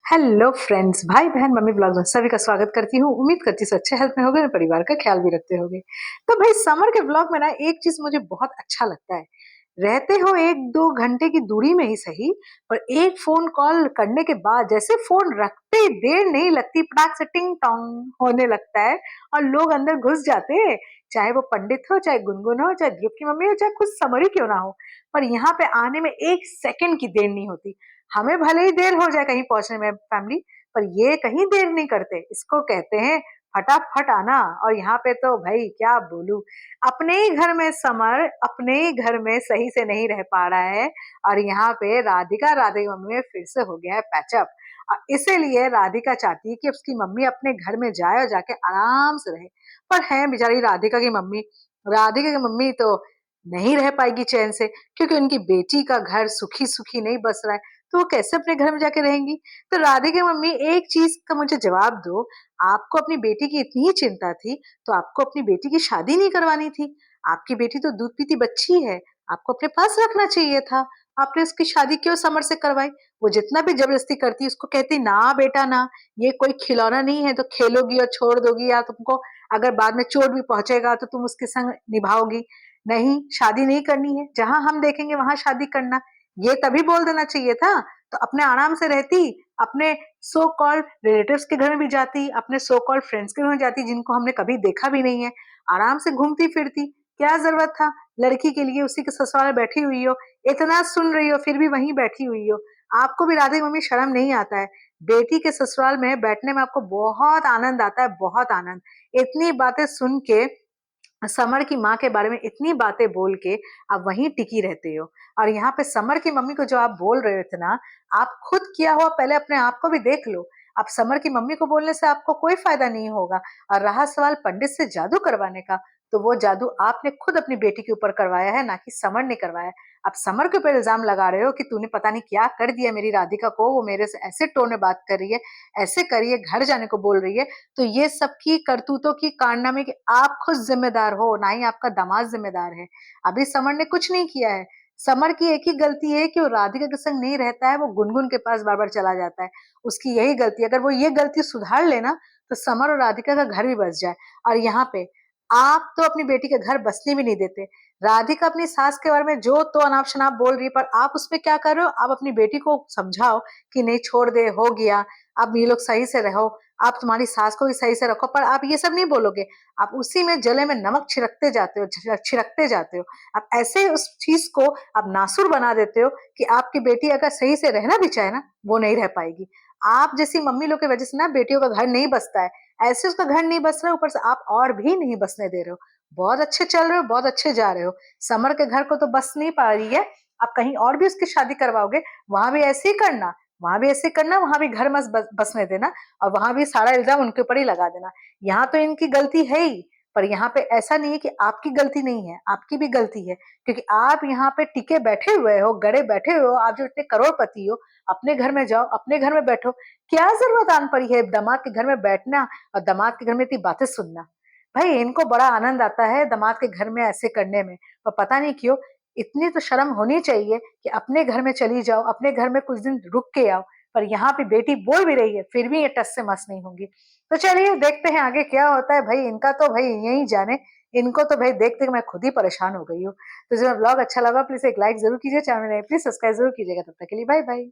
Hello friends, भाई बहन mummy blog में सभी का स्वागत करती हूँ। उम्मीद करती हूँ अच्छे हेल्थ में होगे और परिवार का ख्याल भी रखते होगे। तो भाई समर के ब्लॉग में ना एक चीज मुझे बहुत अच्छा लगता है। रहते हो एक दो घंटे की दूरी में ही सही, पर एक फोन कॉल करने के बाद जैसे फोन रखते ही देर नहीं लगती, पटाख से टिंग टोंग होने लगता है और लोग अंदर घुस जाते हैं। चाहे वो पंडित हो, चाहे गुनगुन हो, चाहे ध्रुव की मम्मी हो, चाहे कुछ समर ही क्यों ना हो, पर यहाँ पे आने में एक सेकंड की देर नहीं होती। हमें भले ही देर हो जाए कहीं पहुंचने में फैमिली, पर ये कहीं देर नहीं करते। इसको कहते हैं फटाफट आना। और यहाँ पे तो भाई क्या बोलूं, अपने ही घर में समर अपने ही घर में सही से नहीं रह पा रहा है, और यहाँ पे राधिका राधे मम्मी में फिर से हो गया है पैचअप। और इसीलिए राधिका चाहती है कि उसकी मम्मी अपने घर में जाए और जाके आराम से रहे। पर है बेचारी राधिका की मम्मी तो नहीं रह पाएगी चैन से, क्योंकि उनकी बेटी का घर सुखी सुखी नहीं बस रहा है। तो वो कैसे अपने घर में जाके रहेंगी? तो राधिका मम्मी, एक चीज का मुझे जवाब दो। आपको अपनी बेटी की इतनी चिंता थी तो आपको अपनी बेटी की शादी नहीं करवानी थी? आपकी बेटी तो दूध पीती बच्ची है, आपको अपने पास रखना चाहिए था। आपने उसकी शादी क्यों समर से करवाई? वो जितना भी जबरदस्ती करती उसको कहती ना बेटा ना, ये कोई खिलौना नहीं है तो खेलोगी और छोड़ दोगी, या तुमको अगर बाद में चोट भी पहुंचेगा तो तुम उसके संग निभाओगी। नहीं, शादी नहीं करनी है, जहां हम देखेंगे वहां शादी करना। ये तभी बोल देना चाहिए था। तो अपने आराम से रहती, अपने सो कॉल्ड रिलेटिव्स के घर में भी जाती, अपने सो कॉल्ड फ्रेंड्स के घर में जाती जिनको हमने कभी देखा भी नहीं है। आराम से घूमती फिरती। क्या जरूरत था लड़की के लिए उसी के ससुराल में बैठी हुई हो, इतना सुन रही हो फिर भी वहीं बैठी हुई हो? आपको भी राधे मम्मी शर्म नहीं आता है? बेटी के ससुराल में बैठने में आपको बहुत आनंद आता है, बहुत आनंद। इतनी बातें सुन के, समर की माँ के बारे में इतनी बातें बोल के आप वहीं टिकी रहते हो। और यहाँ पे समर की मम्मी को जो आप बोल रहे थे ना, आप खुद किया हुआ पहले अपने आप को भी देख लो। आप समर की मम्मी को बोलने से आपको कोई फायदा नहीं होगा। और रहा सवाल पंडित से जादू करवाने का, तो वो जादू आपने खुद अपनी बेटी के ऊपर करवाया है, ना कि समर ने करवाया है। आप समर के ऊपर इल्जाम लगा रहे हो कि तूने पता नहीं क्या कर दिया मेरी राधिका को, वो मेरे से ऐसे टोन में बात कर रही है, ऐसे करिए, घर जाने को बोल रही है। तो ये सबकी करतूतों की कारनामे की आप खुद जिम्मेदार हो, ना ही आपका दामाद जिम्मेदार है। अभी समर ने कुछ नहीं किया है। समर की एक ही गलती है कि वो राधिका के संग नहीं रहता है, वो गुनगुन के पास बार बार चला जाता है। उसकी यही गलती है। अगर वो ये गलती सुधार लेना तो समर और राधिका का घर भी बस जाए। और यहाँ पे आप तो अपनी बेटी के घर बसने भी नहीं देते। राधिका अपनी सास के बारे में जो तो अनाप शनाप बोल रही है, पर आप उसमें क्या कर रहे हो? आप अपनी बेटी को समझाओ कि नहीं, छोड़ दे, हो गया, अब ये लोग सही से रहो, आप तुम्हारी सास को भी सही से रखो। पर आप ये सब नहीं बोलोगे, आप उसी में जले में नमक छिड़कते जाते हो, छिड़कते जाते हो। आप ऐसे उस चीज को आप नासुर बना देते हो कि आपकी बेटी अगर सही से रहना भी चाहे ना, वो नहीं रह पाएगी। आप जैसी मम्मी लोग की वजह से ना बेटियों का घर नहीं बसता है। ऐसे उसका घर नहीं बस रहा, ऊपर से आप और भी नहीं बसने दे रहे हो। बहुत अच्छे चल रहे हो, बहुत अच्छे जा रहे हो। समर के घर को तो बस नहीं पा रही है, आप कहीं और भी उसकी शादी करवाओगे, वहां भी ऐसे ही करना, वहां भी ऐसे करना, वहां भी घर मत बसने देना। और वहां भी सारा इल्जाम उनके ऊपर ही लगा देना। यहाँ तो इनकी गलती है ही, पर यहाँ पे ऐसा नहीं है कि आपकी गलती नहीं है, आपकी भी गलती है। क्योंकि आप यहाँ पे टिके बैठे हुए हो, गड़े बैठे हुए हो। आप जो इतने करोड़पति हो, अपने घर में जाओ, अपने घर में बैठो। क्या जरूरत आन पड़ी है दामाद के घर में बैठना और दामाद के घर में इतनी बातें सुनना? भाई इनको बड़ा आनंद आता है दामाद के घर में ऐसे करने में, पर पता नहीं क्यों। इतनी तो शर्म होनी चाहिए कि अपने घर में चली जाओ, अपने घर में कुछ दिन रुक के आओ। पर यहाँ पे बेटी बोल भी रही है फिर भी ये टस से मस नहीं होंगी। तो चलिए देखते हैं आगे क्या होता है। भाई इनका तो भाई यही जाने। इनको तो भाई देख देख मैं खुद ही परेशान हो गई हूँ। तो जो ब्लॉग अच्छा लगा प्लीज एक लाइक जरूर कीजिए, चैनल में प्लीज सब्सक्राइब जरूर कीजिएगा। तब तक के लिए बाय बाय।